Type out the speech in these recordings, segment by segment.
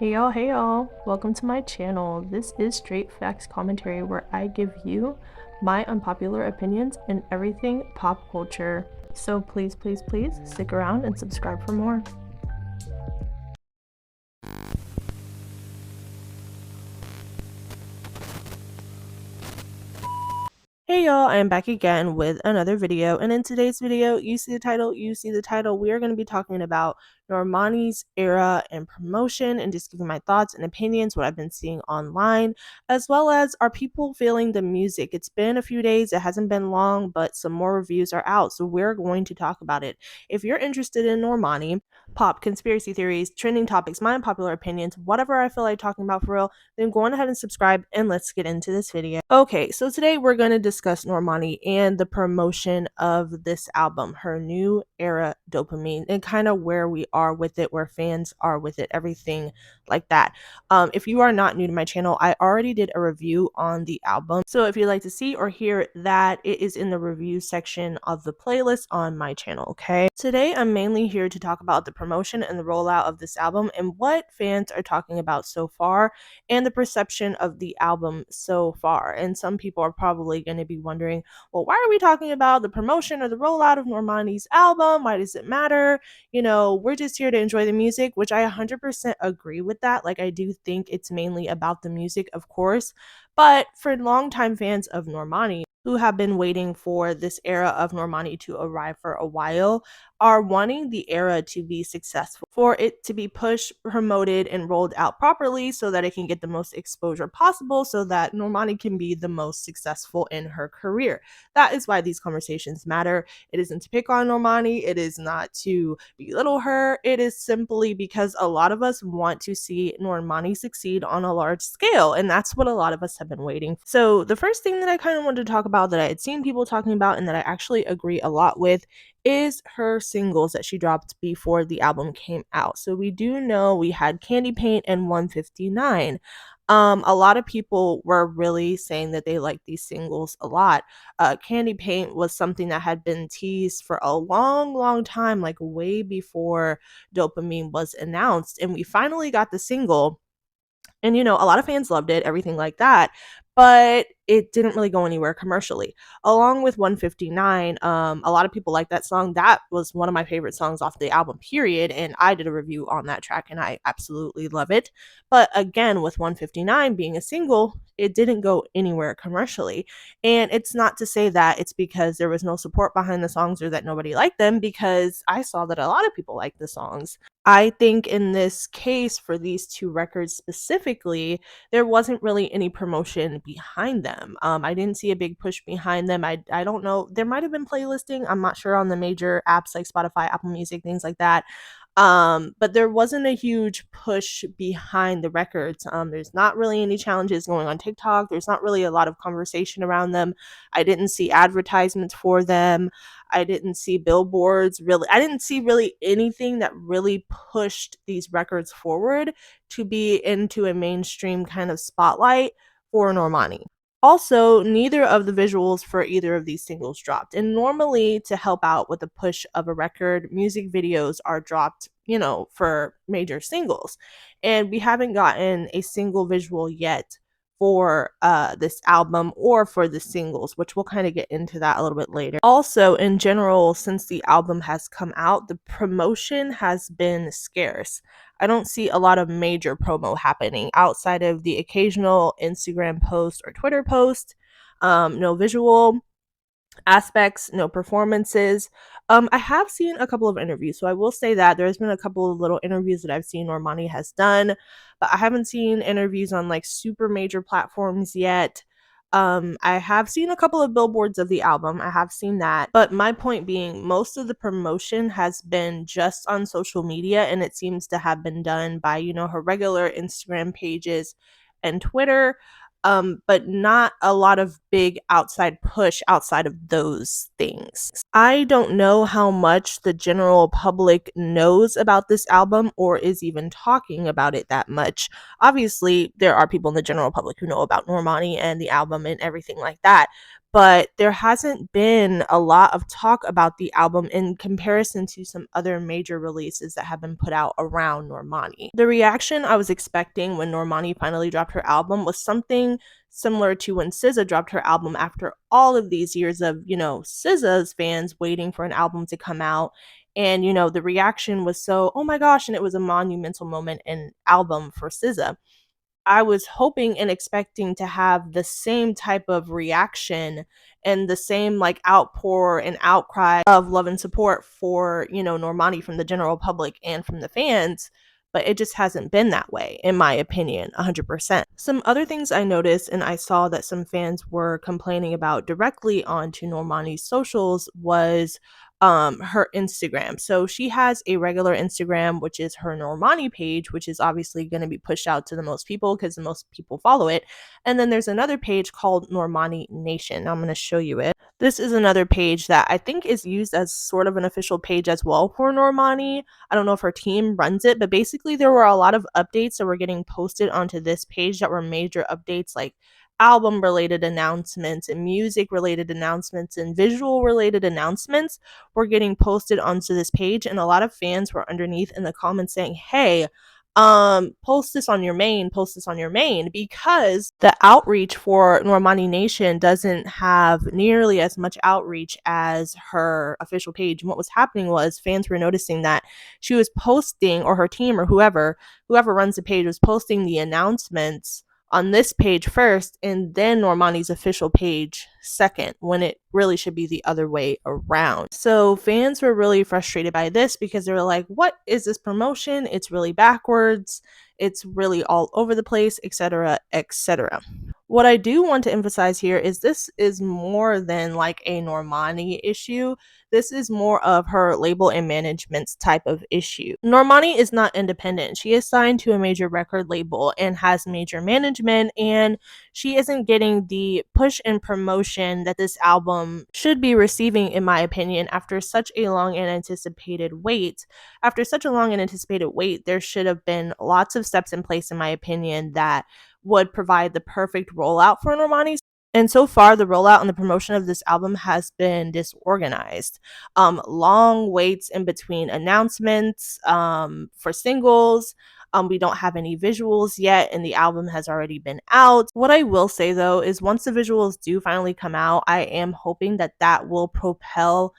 Hey y'all, welcome to my channel. This is Straight Facts Commentary where I give you my unpopular opinions in everything pop culture. So please stick around and subscribe for more. Hey y'all, I am back again with another video, and in today's video, you see the title, we are going to be talking about Normani's era and promotion and just giving my thoughts and opinions, what I've been seeing online, as well as are people feeling the music. It's been a few days, it hasn't been long, but some more reviews are out, so we're going to talk about it. If you're interested in Normani, pop, conspiracy theories, trending topics, my unpopular opinions, whatever I feel like talking about for real, then go on ahead and subscribe and let's get into this video. Okay, so today we're going to discuss Normani and the promotion of this album, her new era Dopamine, and kind of where we are with it, where fans are with it, everything like that. If you are not new to my channel, I already did a review on the album. So if you'd like to see or hear that, it is in the review section of the playlist on my channel, okay? Today, I'm mainly here to talk about the promotion and the rollout of this album and what fans are talking about so far and the perception of the album so far. And some people are probably going to be wondering, well, why are we talking about the promotion or the rollout of Normani's album? Why does it matter? You know, we're just here to enjoy the music, which I 100% agree with that. Like, I do think it's mainly about the music, of course. But for longtime fans of Normani, who have been waiting for this era of Normani to arrive for a while, are wanting the era to be successful, for it to be pushed, promoted, and rolled out properly so that it can get the most exposure possible so that Normani can be the most successful in her career. That is why these conversations matter. It isn't to pick on Normani, it is not to belittle her, it is simply because a lot of us want to see Normani succeed on a large scale, and that's what a lot of us have been waiting for. So the first thing that I kind of wanted to talk about that I had seen people talking about and that I actually agree a lot with is her singles that she dropped before the album came out. So we do know we had Candy Paint and 159. A lot of people were really saying that they liked these singles a lot. Candy Paint was something that had been teased for a long time, like way before Dopamine was announced. And we finally got the single. And, you know, a lot of fans loved it, everything like that, but it didn't really go anywhere commercially. Along with 159, a lot of people like that song. That was one of my favorite songs off the album, period. And I did a review on that track and I absolutely love it. But again, with 159 being a single, it didn't go anywhere commercially. And it's not to say that it's because there was no support behind the songs or that nobody liked them, because I saw that a lot of people liked the songs. I think in this case, for these two records specifically, there wasn't really any promotion behind them. I didn't see a big push behind them. I don't know. There might have been playlisting. I'm not sure on the major apps like Spotify, Apple Music, things like that. But there wasn't a huge push behind the records. There's not really any challenges going on TikTok. There's not really a lot of conversation around them. I didn't see advertisements for them. I didn't see billboards really. I didn't see really anything that really pushed these records forward to be into a mainstream kind of spotlight for Normani. Also, neither of the visuals for either of these singles dropped. And normally, to help out with the push of a record, music videos are dropped, you know, for major singles. And we haven't gotten a single visual yet for this album or for the singles, which we'll kind of get into that a little bit later. Also, in general, since the album has come out, the promotion has been scarce. I don't see a lot of major promo happening outside of the occasional Instagram post or Twitter post. No visual aspects, no performances. I have seen a couple of interviews, so I will say that there's been a couple of little interviews that I've seen Normani has done, but I haven't seen interviews on like super major platforms yet. I have seen a couple of billboards of the album. I have seen that. But my point being, most of the promotion has been just on social media, and it seems to have been done by, you know, her regular Instagram pages and Twitter. But not a lot of big outside push outside of those things. I don't know how much the general public knows about this album or is even talking about it that much. Obviously, there are people in the general public who know about Normani and the album and everything like that, but there hasn't been a lot of talk about the album in comparison to some other major releases that have been put out around Normani. The reaction I was expecting when Normani finally dropped her album was something similar to when SZA dropped her album after all of these years of, SZA's fans waiting for an album to come out. And, the reaction was so, oh my gosh, and it was a monumental moment and album for SZA. I was hoping and expecting to have the same type of reaction and the same like outpour and outcry of love and support for, Normani from the general public and from the fans, but it just hasn't been that way, in my opinion, 100%. Some other things I noticed and I saw that some fans were complaining about directly onto Normani's socials was her Instagram. So she has a regular Instagram, which is her Normani page, which is obviously going to be pushed out to the most people because the most people follow it. And then there's another page called Normani Nation. I'm going to show you it. This is another page that I think is used as sort of an official page as well for Normani. I don't know if her team runs it, but basically there were a lot of updates that were getting posted onto this page that were major updates, like album related announcements and music related announcements and visual related announcements were getting posted onto this page, and a lot of fans were underneath in the comments saying, hey, post this on your main, because the outreach for Normani Nation doesn't have nearly as much outreach as her official page. And what was happening was fans were noticing that she was posting, or her team or whoever runs the page was posting the announcements on this page first and then Normani's official page second, when it really should be the other way around. So fans were really frustrated by this because they were like, what is this promotion? It's really backwards. It's really all over the place, etc., etc. What I do want to emphasize here is this is more than like a Normani issue. This is more of her label and management's type of issue. Normani is not independent. She is signed to a major record label and has major management, and she isn't getting the push and promotion that this album should be receiving, in my opinion, after such a long and anticipated wait. After such a long and anticipated wait, there should have been lots of steps in place, in my opinion, that would provide the perfect rollout for Normani. And so far, the rollout and the promotion of this album has been disorganized. Long waits in between announcements for singles. We don't have any visuals yet, and the album has already been out. What I will say though is once the visuals do finally come out, I am hoping that that will propel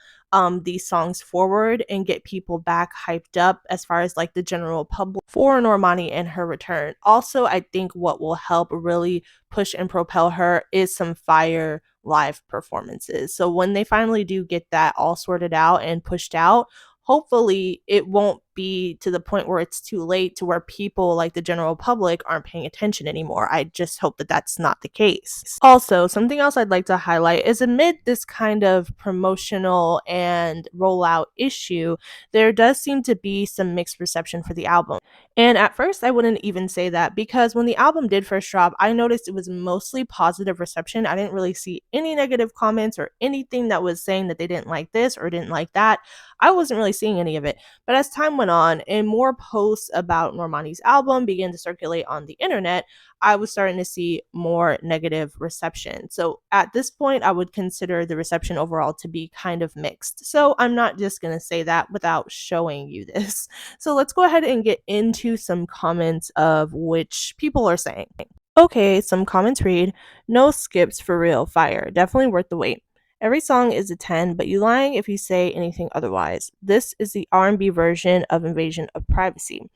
these songs forward and get people back hyped up as far as like the general public for Normani and her return. Also, I think what will help really push and propel her is some fire live performances. So when they finally do get that all sorted out and pushed out, hopefully it won't be to the point where it's too late to where people like the general public aren't paying attention anymore. I just hope that that's not the case. Also, something else I'd like to highlight is amid this kind of promotional and rollout issue, there does seem to be some mixed reception for the album. And at first, I wouldn't even say that because when the album did first drop, I noticed it was mostly positive reception. I didn't really see any negative comments or anything that was saying that they didn't like this or didn't like that. I wasn't really seeing any of it. But as time went on and more posts about Normani's album began to circulate on the internet, I was starting to see more negative reception. So at this point, I would consider the reception overall to be kind of mixed. So I'm not just going to say that without showing you this. So let's go ahead and get into some comments of which people are saying. Okay, some comments read, no skips for real, fire, definitely worth the wait. Every song is a 10, but you lying if you say anything otherwise. This is the R&B version of Invasion of Privacy.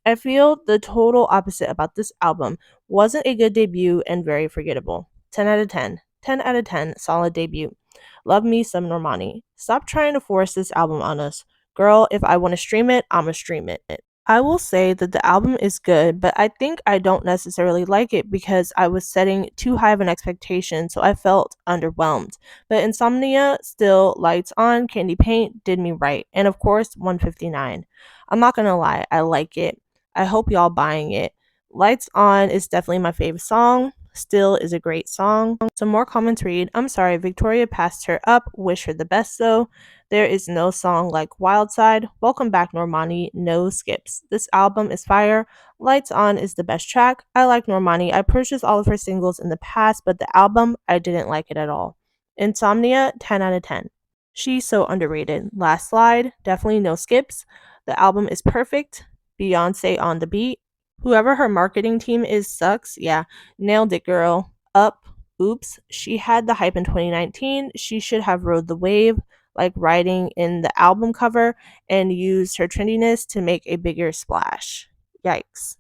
I feel the total opposite about this album. Wasn't a good debut and very forgettable. 10 out of 10. 10 out of 10, solid debut. Love me some Normani. Stop trying to force this album on us. Girl, if I want to stream it, I'ma stream it. I will say that the album is good, but I think I don't necessarily like it because I was setting too high of an expectation, so I felt underwhelmed. But Insomnia, Still, Lights On, Candy Paint did me right. And of course, 159. I'm not gonna lie, I like it. I hope y'all buying it. Lights On is definitely my favorite song. Still is a great song. Some more comments read, I'm sorry, Victoria passed her up. Wish her the best though. There is no song like Wild Side. Welcome back, Normani. No skips. This album is fire. Lights On is the best track. I like Normani. I purchased all of her singles in the past, but the album, I didn't like it at all. Insomnia, 10 out of 10. She's so underrated. Last slide, definitely no skips. The album is perfect. Beyonce on the beat. Whoever her marketing team is sucks. Yeah, nailed it, girl. Up. Oops. She had the hype in 2019. She should have rode the wave, like writing in the album cover, and used her trendiness to make a bigger splash. Yikes.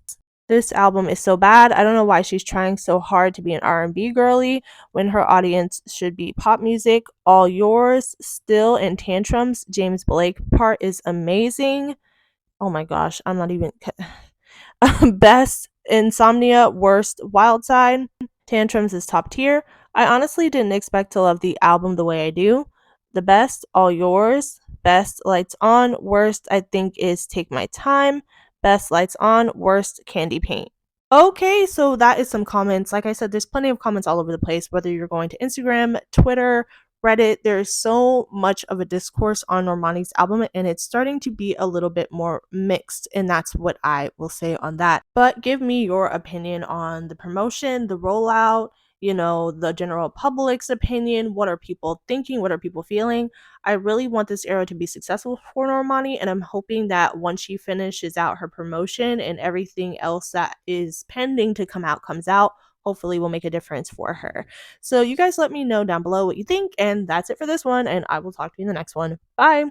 This album is so bad. I don't know why she's trying so hard to be an R&B girly when her audience should be pop music. All Yours, Still, and Tantrums. James Blake part is amazing. Oh my gosh, I'm not even best Insomnia, worst Wild Side. Tantrums is top tier. I honestly didn't expect to love the album the way I do. The best, All Yours. Best, Lights On. Worst, I think, is Take My Time. Best, Lights On. Worst, Candy Paint. Okay, so that is some comments. Like I said, there's plenty of comments all over the place, whether you're going to Instagram, Twitter, Reddit. There's so much of a discourse on Normani's album, and it's starting to be a little bit more mixed, and that's what I will say on that. But give me your opinion on the promotion, the rollout, the general public's opinion. What are people thinking? What are people feeling? I really want this era to be successful for Normani, and I'm hoping that once she finishes out her promotion and everything else that is pending to come out comes out, hopefully will make a difference for her. So you guys let me know down below what you think, and that's it for this one, and I will talk to you in the next one. Bye!